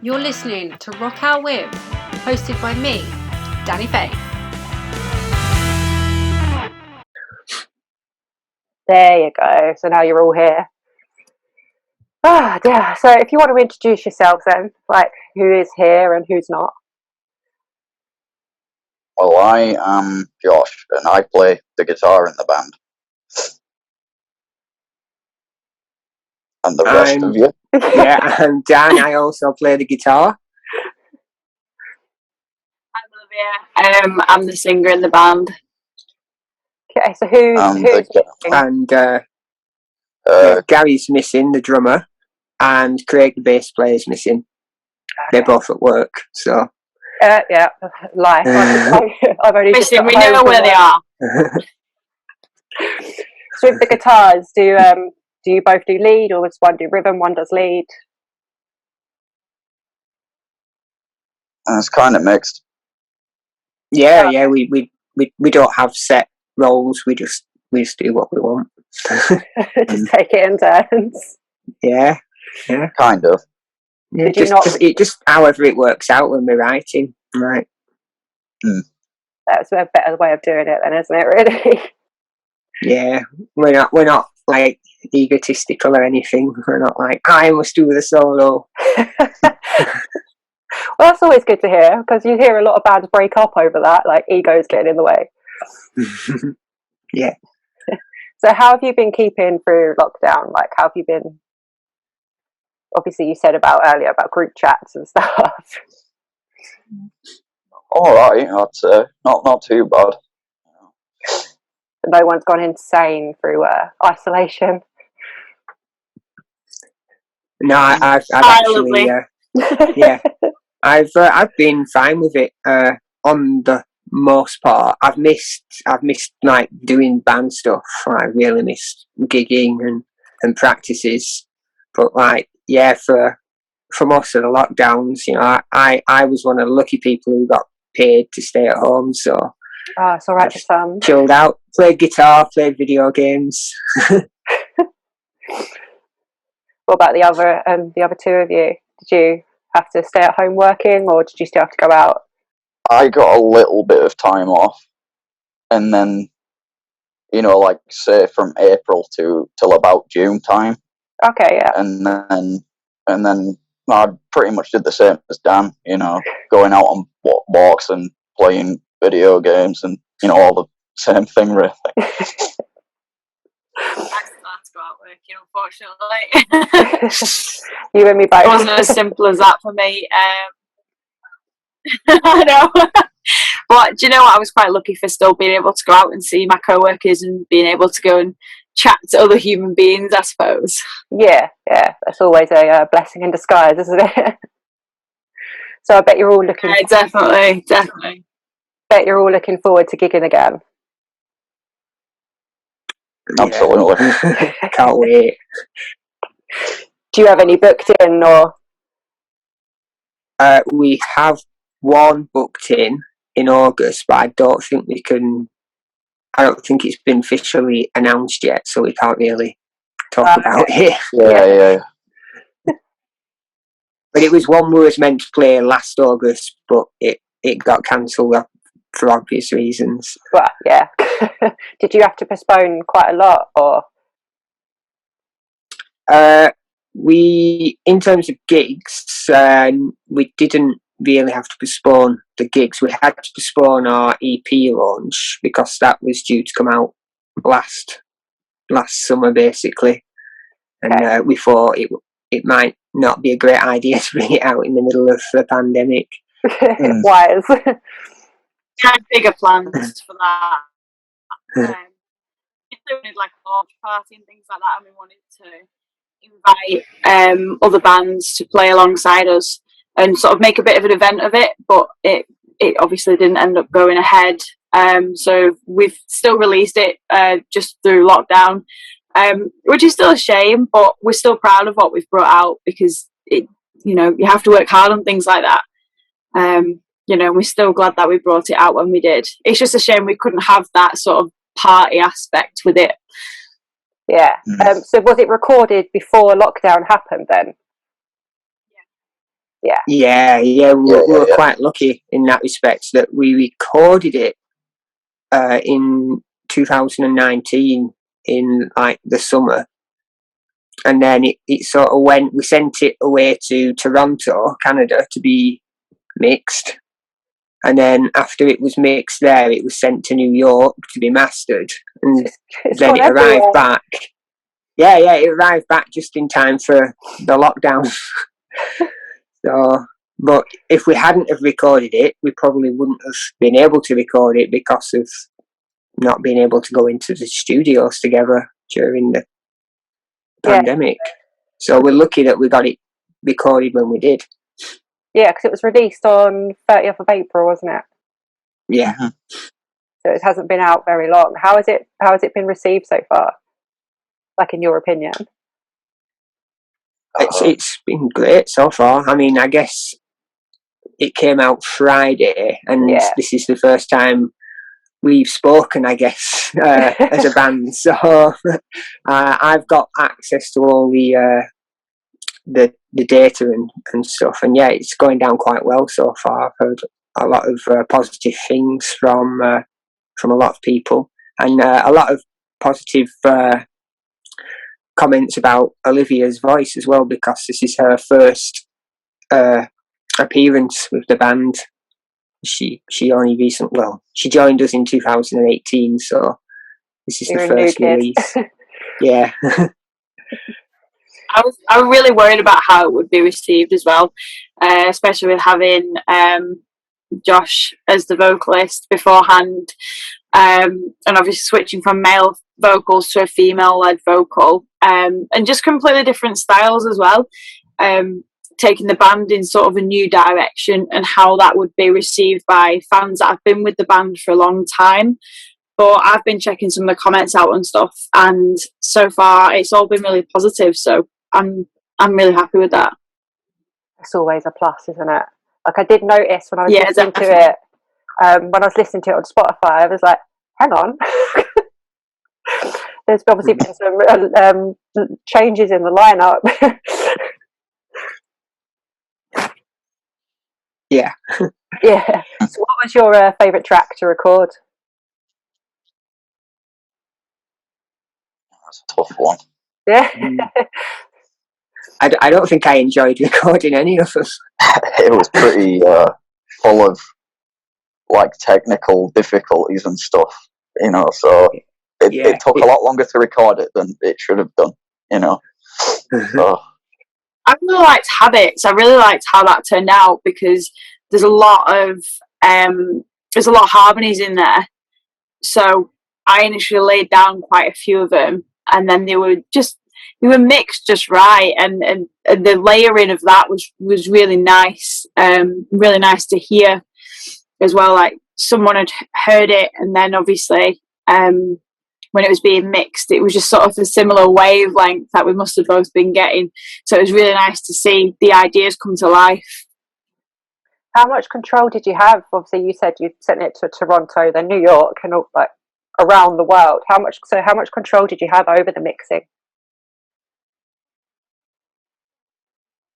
You're listening to Rock Our Whim, hosted by me, Danny Faye. There you go. So now you're all here. Ah, dear. So if you want to introduce yourselves then, like who is here and who's not. Well, I am Josh, and I play the guitar in the band. And the rest of you? Yeah, I'm Dan. I also play the guitar. I'm Olivia. I'm the singer in the band. Okay, so who's and Gary's missing, the drummer, and Craig, the bass player, is missing. Okay. They're both at work, so. Yeah, lie. I've only just we know where they are. So with the guitars, do you both do lead, or does one do rhythm, one does lead? It's kind of mixed. Yeah. We don't have set roles. We just do what we want. Just take it in turns. Yeah. Kind of. Yeah, just however it works out when we're writing, right? That's a better way of doing it, then, isn't it? Really? Yeah, we're not like egotistical or anything. We're not like I must do the solo. Well, that's always good to hear, because you hear a lot of bands break up over that, like egos getting in the way. Yeah. So how have you been keeping through lockdown? Like, how have you been? Obviously, you said earlier about group chats and stuff. All right, I'd say not too bad. No one's gone insane through isolation. No, I've actually, yeah, I've been fine with it. On the most part, I've missed like doing band stuff. I really missed gigging and practices. But like, yeah, for most of the lockdowns, you know, I was one of the lucky people who got paid to stay at home. So it's all right for some. Chilled out, played guitar, played video games. What about the other two of you? Did you have to stay at home working, or did you still have to go out? I got a little bit of time off, and then, you know, like say from April till about June time. Okay, yeah. And then I pretty much did the same as Dan. You know, going out on walks and playing video games, and you know, all the same thing really. To go out working, unfortunately. You and me both. It wasn't as simple as that for me. I know. But do you know what? I was quite lucky for still being able to go out and see my co-workers and being able to go and chat to other human beings, I suppose. Yeah, that's always a blessing in disguise, isn't it? So I bet you're all looking. Definitely. Bet you're all looking forward to gigging again. Absolutely. Can't wait. Do you have any booked in, or? We have one booked in August, but I don't think it's been officially announced yet, so we can't really talk about it. Yeah. But it was one we was meant to play last August, but it got cancelled for obvious reasons. Well, yeah. Did you have to postpone quite a lot, or? We, in terms of gigs, we didn't really have to postpone the gigs. We had to postpone our EP launch because that was due to come out last summer, basically. And we thought it might not be a great idea to bring it out in the middle of the pandemic. Wise. We had bigger plans for that. We did like a launch party and things like that, and we wanted to invite other bands to play alongside us and sort of make a bit of an event of it, but it obviously didn't end up going ahead. So we've still released it just through lockdown, which is still a shame, but we're still proud of what we've brought out, because you have to work hard on things like that. We're still glad that we brought it out when we did. It's just a shame we couldn't have that sort of party aspect with it. Yeah. So was it recorded before lockdown happened then? Yeah, we were Yeah. quite lucky in that respect that we recorded it in 2019 in like the summer, and then it sort of went. We sent it away to Toronto, Canada, to be mixed, and then after it was mixed there, it was sent to New York to be mastered, and It's then gone it arrived everywhere. back. Yeah, it arrived back just in time for the lockdown. So, but if we hadn't have recorded it, we probably wouldn't have been able to record it because of not being able to go into the studios together during the Yeah. pandemic. So we're lucky that we got it recorded when we did. Yeah, because it was released on 30th of April, wasn't it? Yeah. So it hasn't been out very long. How has it been received so far? Like, in your opinion? It's been great so far. I mean, I guess it came out Friday, and this is the first time we've spoken, I guess, as a band. So I've got access to all the data and stuff, and yeah, it's going down quite well so far. I've heard a lot of positive things from a lot of people, and a lot of positive comments about Olivia's voice as well, because this is her first appearance with the band. She only she joined us in 2018, so this is You're the a new first kid. release. Yeah. I was really worried about how it would be received as well, especially with having Josh as the vocalist beforehand, and obviously switching from male vocals to a female-led vocal, and just completely different styles as well, taking the band in sort of a new direction, and how that would be received by fans that have been with the band for a long time. But I've been checking some of the comments out and stuff, and so far it's all been really positive. So I'm really happy with that. It's always a plus, isn't it? Like, I did notice when I was listening definitely. to it, when I was listening to it on Spotify, I was like, hang on. There's obviously been some changes in the lineup. Yeah. Yeah. So what was your favourite track to record? That's a tough one. Yeah. I don't think I enjoyed recording any of us. It was pretty full of like technical difficulties and stuff, you know, so it took a lot longer to record it than it should have done, you know. So I really liked Habits. I really liked how that turned out, because there's a lot of harmonies in there. So I initially laid down quite a few of them, and then they were mixed just right, and the layering of that was really nice, really nice to hear as well. Like, someone had heard it, and then obviously when it was being mixed, it was just sort of a similar wavelength that we must have both been getting. So it was really nice to see the ideas come to life. How much control did you have? Obviously, you said you sent it to Toronto, then New York, and like around the world. How much control did you have over the mixing?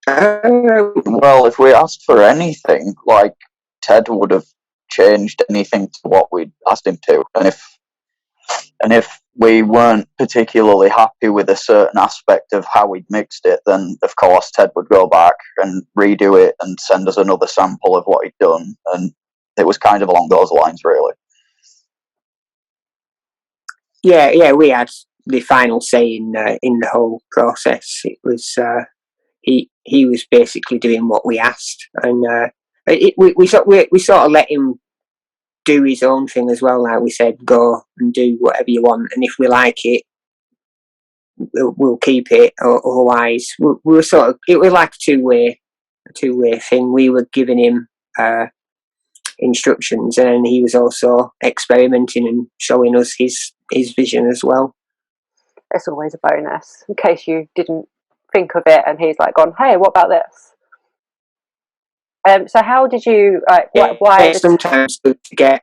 well, if we asked for anything, like, Ted would have changed anything to what we'd asked him to, and if we weren't particularly happy with a certain aspect of how we'd mixed it, then of course Ted would go back and redo it and send us another sample of what he'd done, and it was kind of along those lines, really. Yeah, we had the final say in the whole process. It was he was basically doing what we asked, and we sort of let him do his own thing as well. Like we said, go and do whatever you want, and if we like it, we'll keep it. Or otherwise, we were sort of, it was like a two way thing. We were giving him instructions, and he was also experimenting and showing us his vision as well. It's always a bonus, in case you didn't think of it and he's like gone, hey, what about this? So how did you why it's sometimes good to get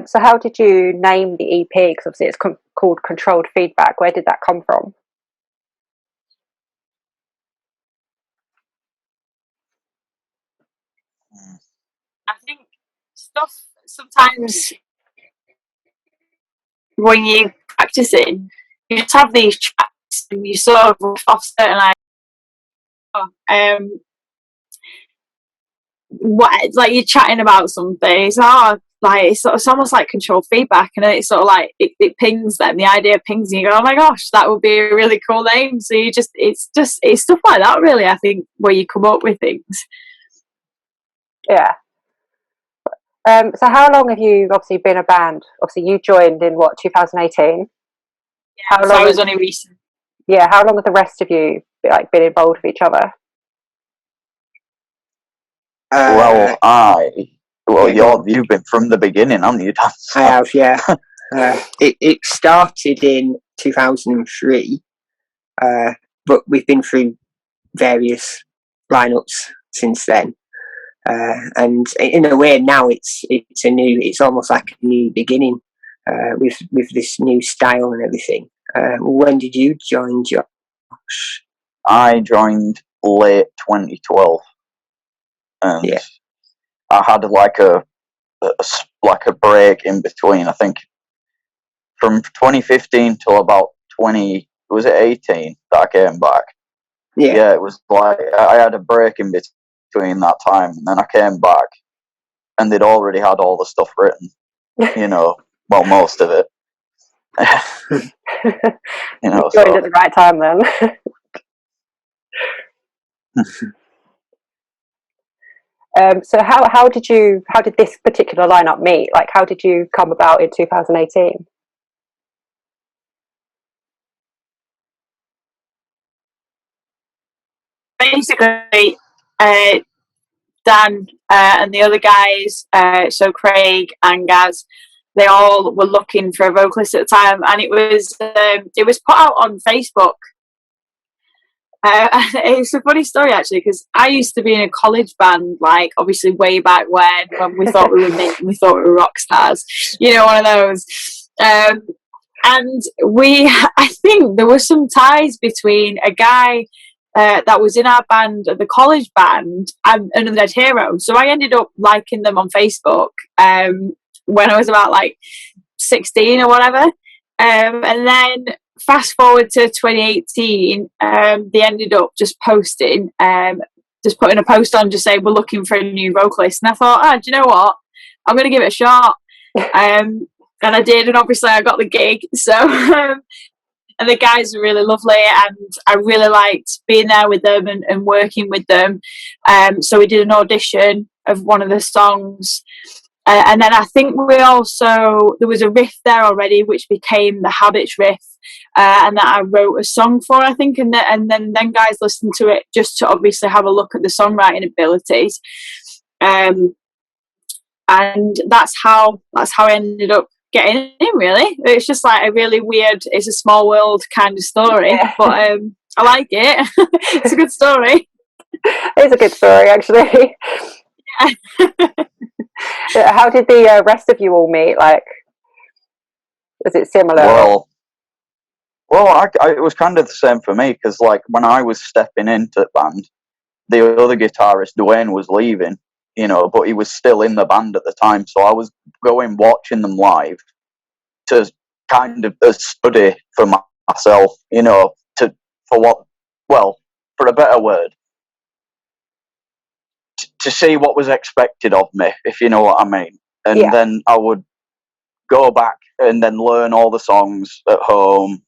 so how did you name the EP? Because obviously it's called Controlled Feedback. Where did that come from? I think stuff sometimes when you're practicing, you just have these chats and you sort of rough off certain what like you're chatting about something. It's it's almost like controlled feedback, and then it's sort of like it pings them. The idea pings you. You go, oh my gosh, that would be a really cool name. So it's stuff like that, really. I think where you come up with things. Yeah. So how long have you obviously been a band? Obviously you joined in 2018? Yeah, so I was only recent. Yeah, how long have the rest of you been involved with each other? You've been from the beginning, haven't you, Dan? I have, yeah. It started in 2003, but we've been through various lineups since then. And in a way, now it's almost like a new beginning with this new style and everything. When did you join, Josh? I joined late 2012, and I had like a break in between. I think from 2015 till about 18 that I came back. Yeah, it was like I had a break in between that time, and then I came back, and they'd already had all the stuff written. Well, most of it. You joined at the right time then. So how did this particular lineup meet? Like, how did you come about in 2018? Basically, Dan and the other guys, so Craig and Gaz, they all were looking for a vocalist at the time, and it was put out on Facebook. It's a funny story actually, because I used to be in a college band, like obviously way back when we thought we were rock stars, one of those. And I think there were some ties between a guy that was in our band, the college band, and Undead Hero. So I ended up liking them on Facebook when I was about 16 or whatever. And then fast forward to 2018, they ended up just putting a post on, just saying we're looking for a new vocalist. And I thought, do you know what? I'm going to give it a shot. And I did, and obviously I got the gig. So, and the guys were really lovely, and I really liked being there with them and working with them. So we did an audition of one of the songs. And then I think there was a riff there already, which became the Habits riff, and that I wrote a song for, I think, and then guys listened to it just to obviously have a look at the songwriting abilities, and that's how I ended up getting in. Really, it's just like a really weird, it's a small world kind of story, but I like it. It's a good story. It's a good story, actually. Yeah. How did the rest of you all meet? Like, is it similar? Well, it was kind of the same for me, because when I was stepping into the band, the other guitarist Dwayne was leaving, but he was still in the band at the time, so I was watching them live to kind of study for myself, for a better word, to see what was expected of me, if you know what I mean. And then I would go back and then learn all the songs at home,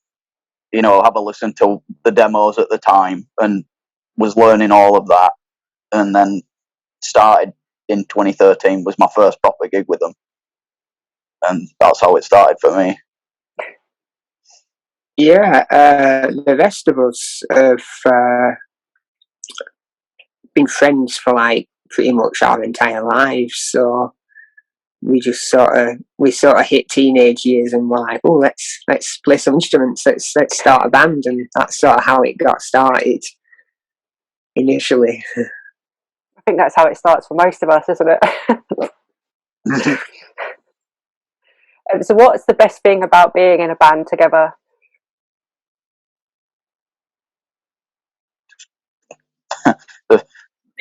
have a listen to the demos at the time, and was learning all of that. And then started in 2013 was my first proper gig with them. And that's how it started for me. Yeah, the rest of us have been friends for pretty much our entire lives. So we just sort of hit teenage years and we're like, oh, let's play some instruments. Let's start a band, and that's sort of how it got started initially. I think that's how it starts for most of us, isn't it? So what's the best thing about being in a band together?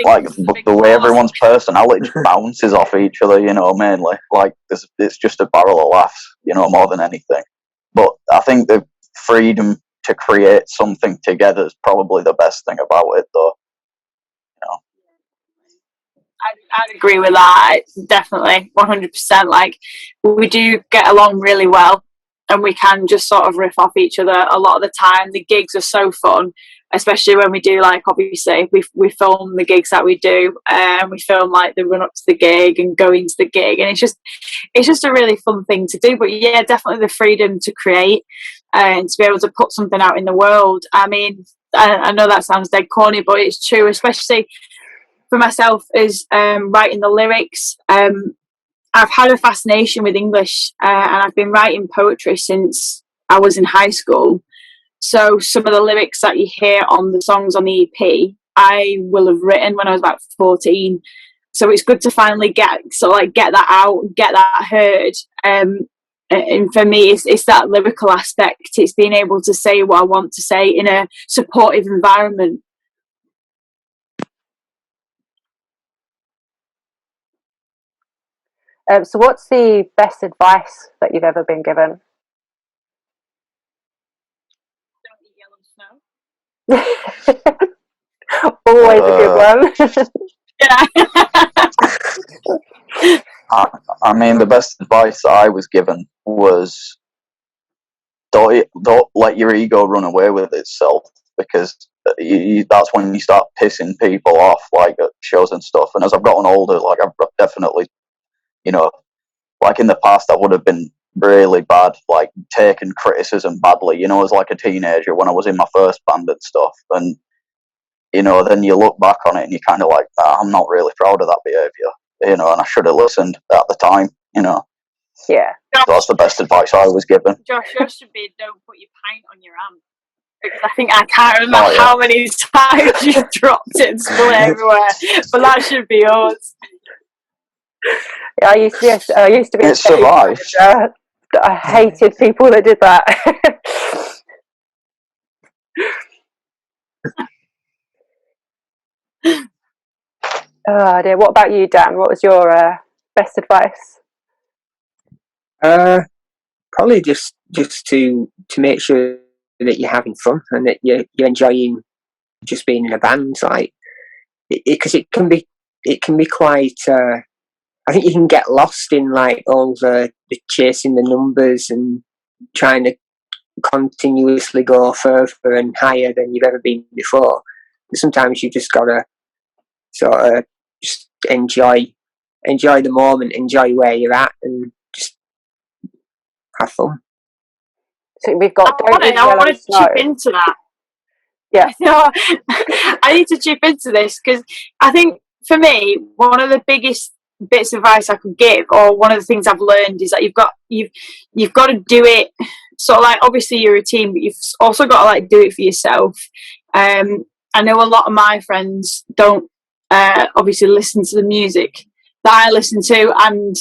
like the way everyone's personality just bounces off each other, you know, mainly. Like it's just a barrel of laughs, you know, more than anything. But I think the freedom to create something together is probably the best thing about it, though. You know. I'd agree with that, definitely, 100%. Like, we do get along really well, and we can just sort of riff off each other a lot of the time. The gigs are so fun, especially when we do, like, obviously we film the gigs that we do, and we film like the run up to the gig and go into the gig, and it's just a really fun thing to do. But yeah, definitely the freedom to create and to be able to put something out in the world. I mean, I know that sounds dead corny, but it's true, especially for myself, is writing the lyrics. I've had a fascination with English, and I've been writing poetry since I was in high school. So some of the lyrics that you hear on the songs on the EP, I will have written when I was about 14. So it's good to finally get that out, get that heard. And for me, it's that lyrical aspect. It's being able to say what I want to say in a supportive environment. So what's the best advice that you've ever been given? Don't eat yellow snow. Always a good one. Yeah. I mean, the best advice I was given was don't let your ego run away with itself, because that's when you start pissing people off, like at shows and stuff. And as I've gotten older, like I've definitely, you know, like in the past I would have been really bad, like taking criticism badly, you know, as like a teenager when I was in my first band and stuff. And, you know, then you look back on it and you're kind of like, I'm not really proud of that behaviour, you know, and I should have listened at the time, you know. Yeah. So that's the best advice I was given. Josh, yours should be don't put your pint on your hand. Because I think I can't remember how many times you dropped it and spilled it everywhere. But that should be yours. Yeah, I used to be. It survived. I hated people that did that. Oh dear. What about you, Dan? What was your best advice? Probably just to make sure that you're having fun and that you're enjoying just being in a band, like because it can be quite. I think you can get lost in like all the chasing the numbers and trying to continuously go further and higher than you've ever been before. But sometimes you just gotta sort of just enjoy the moment, enjoy where you're at, and just have fun. So we've got. I want to chip into that. Yeah. No, I need to chip into this because I think for me, one of the biggest bits of advice I could give, or one of the things I've learned, is that you've got to do it. Sort of like, obviously you're a team, but you've also got to like do it for yourself. I know a lot of my friends don't obviously listen to the music that I listen to, and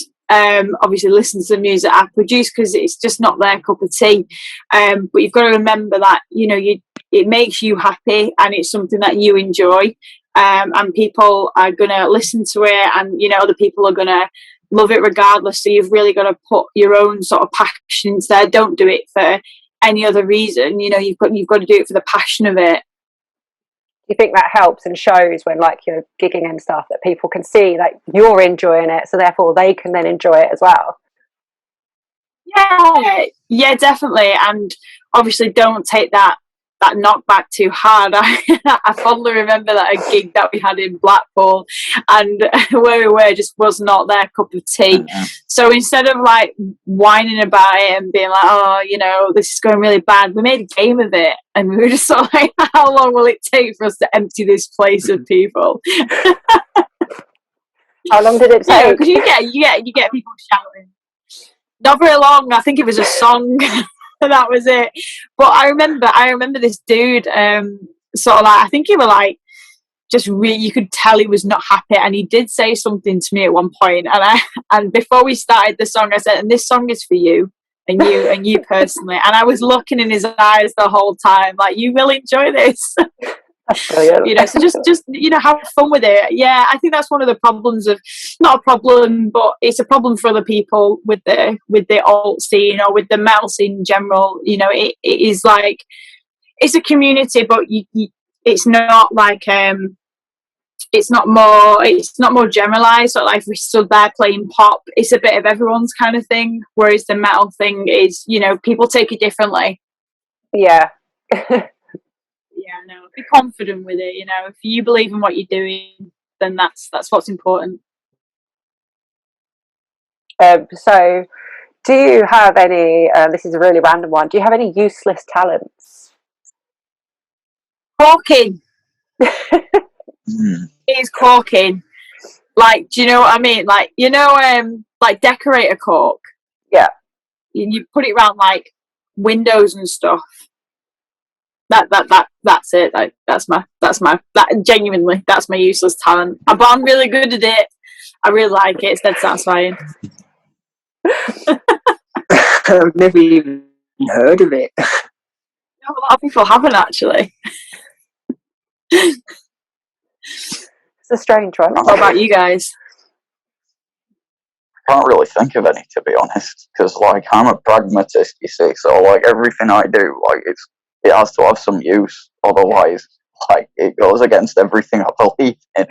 obviously listen to the music I produce because it's just not their cup of tea. But you've got to remember that, you know, it makes you happy and it's something that you enjoy. And people are going to listen to it, and, you know, other people are going to love it regardless. So you've really got to put your own sort of passion into there. Don't do it for any other reason. You know, you've got to do it for the passion of it. Do you think that helps in shows when, like, you're gigging and stuff, that people can see that you're enjoying it, so therefore they can then enjoy it as well? Yeah, definitely. And obviously don't take that knockback too hard. I fondly remember that a gig that we had in Blackpool, and where we were just was not their cup of tea. So instead of like whining about it and being like, oh, you know, this is going really bad, we made a game of it, and we were just sort of like, how long will it take for us to empty this place of people? How long did it take? Because you get people shouting. Not very long. I think it was a song. That was it. But I remember this dude, sort of like, I think he was like, just you could tell he was not happy, and he did say something to me at one point, and before we started the song, I said, and this song is for you and you personally, and I was looking in his eyes the whole time, like, you will enjoy this. That's brilliant. You know, so just you know, have fun with it. Yeah, I think that's one of the problems of, not a problem, but it's a problem for other people with the alt scene or with the metal scene in general. You know, it is like, it's a community, but it's not like it's not more generalized. So like, if we stood there playing pop, it's a bit of everyone's kind of thing. Whereas the metal thing is, you know, people take it differently. Yeah. Yeah, no, be confident with it. You know, if you believe in what you're doing, then that's what's important. So, do you have any? This is a really random one. Do you have any useless talents? Corking. Mm. It is corking. Like, do you know what I mean? Like, you know, like decorator cork. Yeah. You put it around like windows and stuff. That's it. Like, that's my genuinely, that's my useless talent. But I'm really good at it. I really like it. It's dead satisfying. I've never even heard of it. A lot of people haven't, actually. It's a strange one. What about you guys? I can't really think of any, to be honest, because like I'm a pragmatist, you see. So like everything I do, like it has to have some use. Otherwise, like it goes against everything I believe in.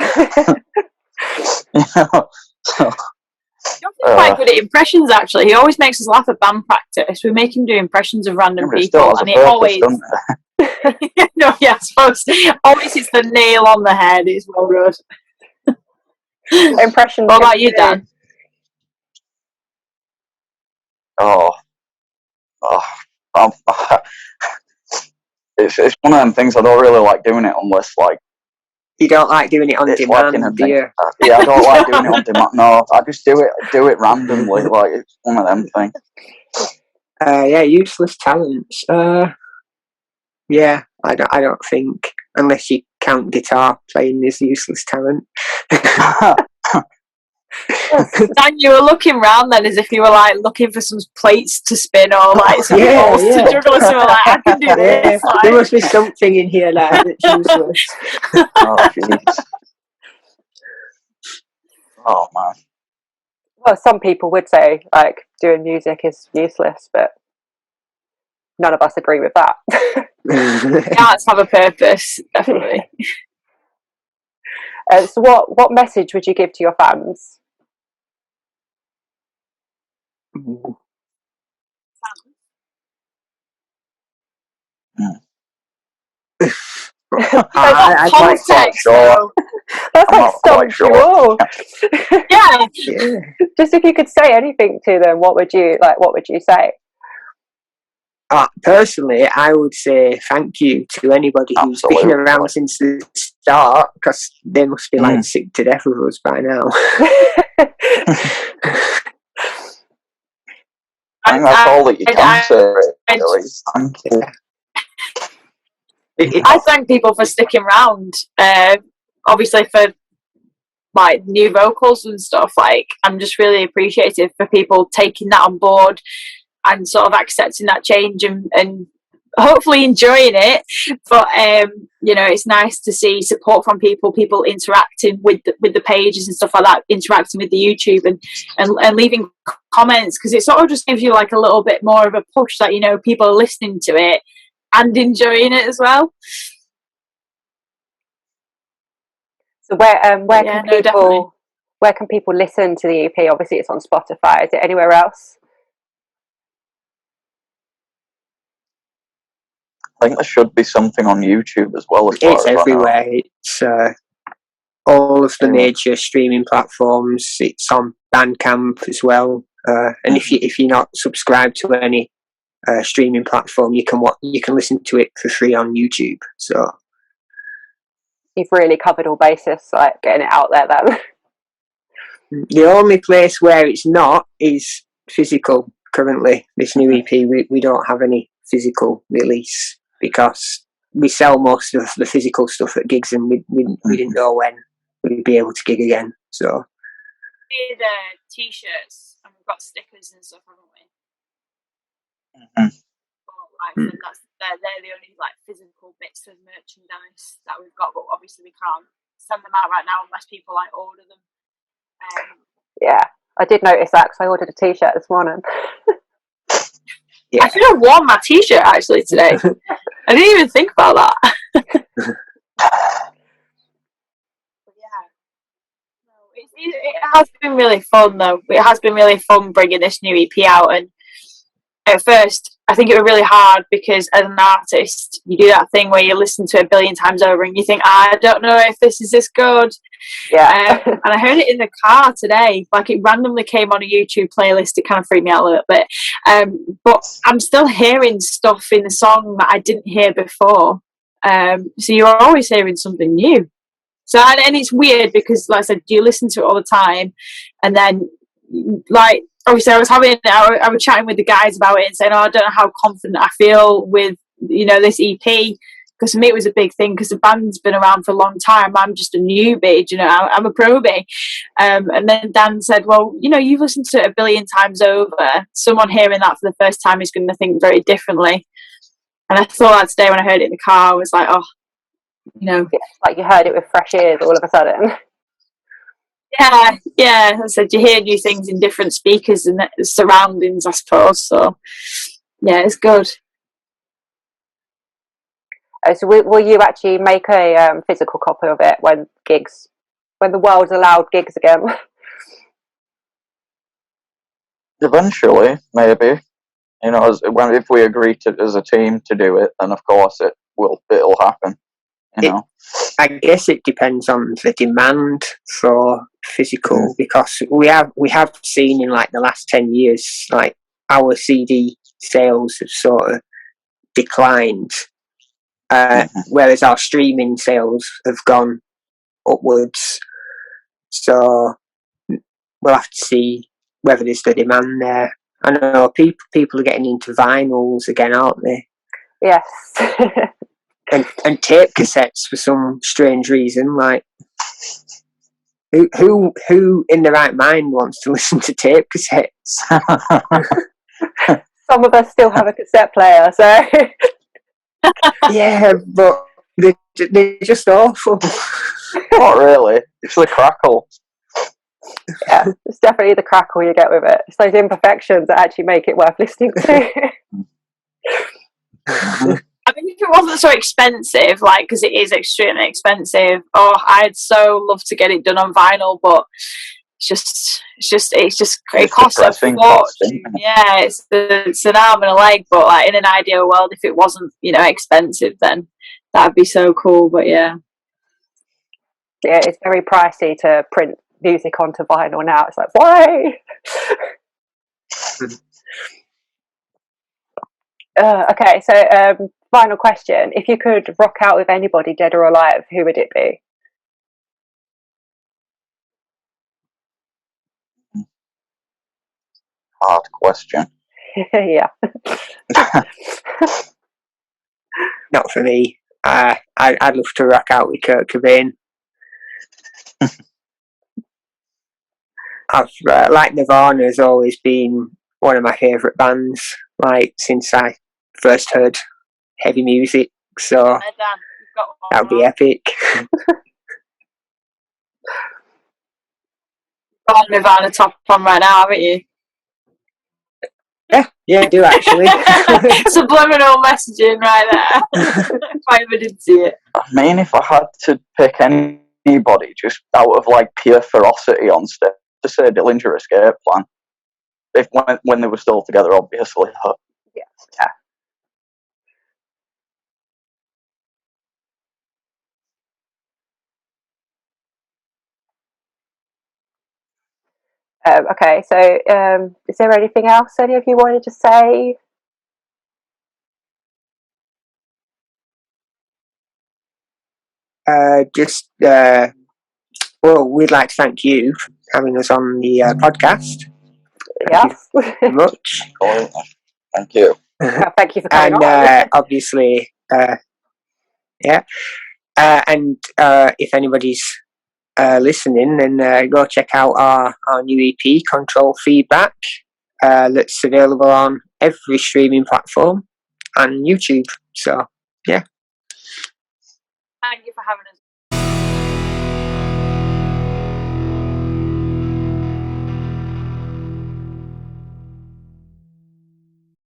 You know? So, He's quite good at impressions, actually. He always makes us laugh at band practice. We make him do impressions of random it still people, has a and it purpose, always. doesn't it? No, yeah, I suppose. Always hits the nail on the head. It's well good. Impressions. What about you, Dan? Oh, it's one of them things. I don't really like doing it unless like You don't like doing it on it's demand, working and do you? yeah, I don't like doing it on demand. No, I just do it randomly. Like it's one of them things. Yeah, useless talents. Yeah, I don't think, unless you count guitar playing as useless talent. Dan, you were looking round then as if you were like looking for some plates to spin or like some Yeah, balls yeah. to juggle or something. Like, I can do Yeah, this. there Like. must be something in here there that's useless. Oh jeez. Oh man. Well, some people would say like doing music is useless, but none of us agree with that. Arts have a purpose, definitely. So, what message would you give to your fans? I quite Context, sure. though. That's I'm like not quite stumped you sure. all. Yeah. yeah. Just if you could say anything to them, what would you say? Personally, I would say thank you to anybody who's been Absolutely. around since the start, because they must be like sick to death of us by now. I think that's all that you can say. Really. Thank you. I thank people for sticking around. Obviously, for like new vocals and stuff. Like, I'm just really appreciative for people taking that on board and sort of accepting that change and hopefully enjoying it. But you know, it's nice to see support from people interacting with the pages and stuff like that, interacting with the YouTube and leaving comments, because it sort of just gives you like a little bit more of a push that, you know, people are listening to it and enjoying it as well. So where Yeah, can people where can people listen to the EP? Obviously, it's on Spotify. Is it anywhere else? I think there should be something on YouTube as well. As far It's as everywhere. It's all of the major streaming platforms. It's on Bandcamp as well. And if you're not subscribed to any streaming platform, you can listen to it for free on YouTube. So You've really covered all bases, like getting it out there. Then the only place where it's not is physical. Currently, this new EP, we don't have any physical release because we sell most of the physical stuff at gigs, and we didn't know when we'd be able to gig again. So we did t-shirts and we've got stickers and stuff, haven't we? Mhm. But like, that's they're the only like physical bits of merchandise that we've got, but obviously we can't send them out right now unless people like order them. Yeah, I did notice that because I ordered a t-shirt this morning. Yeah. I should have worn my t-shirt actually today. I didn't even think about that. But yeah, no, it has been really fun though. It has been really fun bringing this new EP out, and at first I think it was really hard because as an artist you do that thing where you listen to it a billion times over and you think, I don't know if this is this good. Yeah. And I heard it in the car today, like it randomly came on a YouTube playlist. It kind of freaked me out a little bit, but I'm still hearing stuff in the song that I didn't hear before, so you're always hearing something new. So and it's weird because like I said, you listen to it all the time and then like obviously I was chatting with the guys about it and saying, I don't know how confident I feel with this EP, because for me it was a big thing because the band's been around for a long time. I'm just a newbie, I'm a probie. And then Dan said, well, you've listened to it a billion times over. Someone hearing that for the first time is going to think very differently. And I thought that today when I heard it in the car, I was like, Yeah, like you heard it with fresh ears all of a sudden. Yeah. I said you hear new things in different speakers and surroundings, I suppose. So yeah, it's good. So will you actually make a physical copy of it when the world's allowed gigs again? Eventually, maybe. If we agree to as a team to do it, then of course it'll happen. I guess it depends on the demand for physical, because we have seen in like the last 10 years, like our CD sales have sort of declined, whereas our streaming sales have gone upwards. So we'll have to see whether there's the demand there. I know people are getting into vinyls again, aren't they? Yes. and tape cassettes for some strange reason. Like, who in their right mind wants to listen to tape cassettes? Some of us still have a cassette player, so yeah, but they're just awful. Not really. It's the crackle. Yeah, it's definitely the crackle you get with it. It's those imperfections that actually make it worth listening to. I mean, if it wasn't so expensive, like, because it is extremely expensive, I'd so love to get it done on vinyl, but it costs a fortune. Yeah, it's an arm and a leg, but like in an ideal world, if it wasn't, expensive, then that'd be so cool. But yeah, it's very pricey to print music onto vinyl now. It's like, why? Okay, so final question. If you could rock out with anybody, dead or alive, who would it be? Hard question. Yeah. Not for me. I'd love to rock out with Kurt Cobain. I've like Nirvana has always been one of my favourite bands, like since I first heard heavy music. So that would be epic. got Nirvana top on right now, haven't you? Yeah, I do actually. Subliminal messaging right there. If I ever did see it. I mean, if I had to pick anybody just out of like pure ferocity on stage, to say Dillinger Escape Plan. When they were still together, obviously. Yeah. Okay, so is there anything else any of you wanted to say? Well, we'd like to thank you for having us on the podcast. Thank you very much. Thank you. Thank you for coming on. And obviously, and if anybody's listening, then go check out our new EP, Control Feedback, that's available on every streaming platform and YouTube. So yeah. Thank you for having us.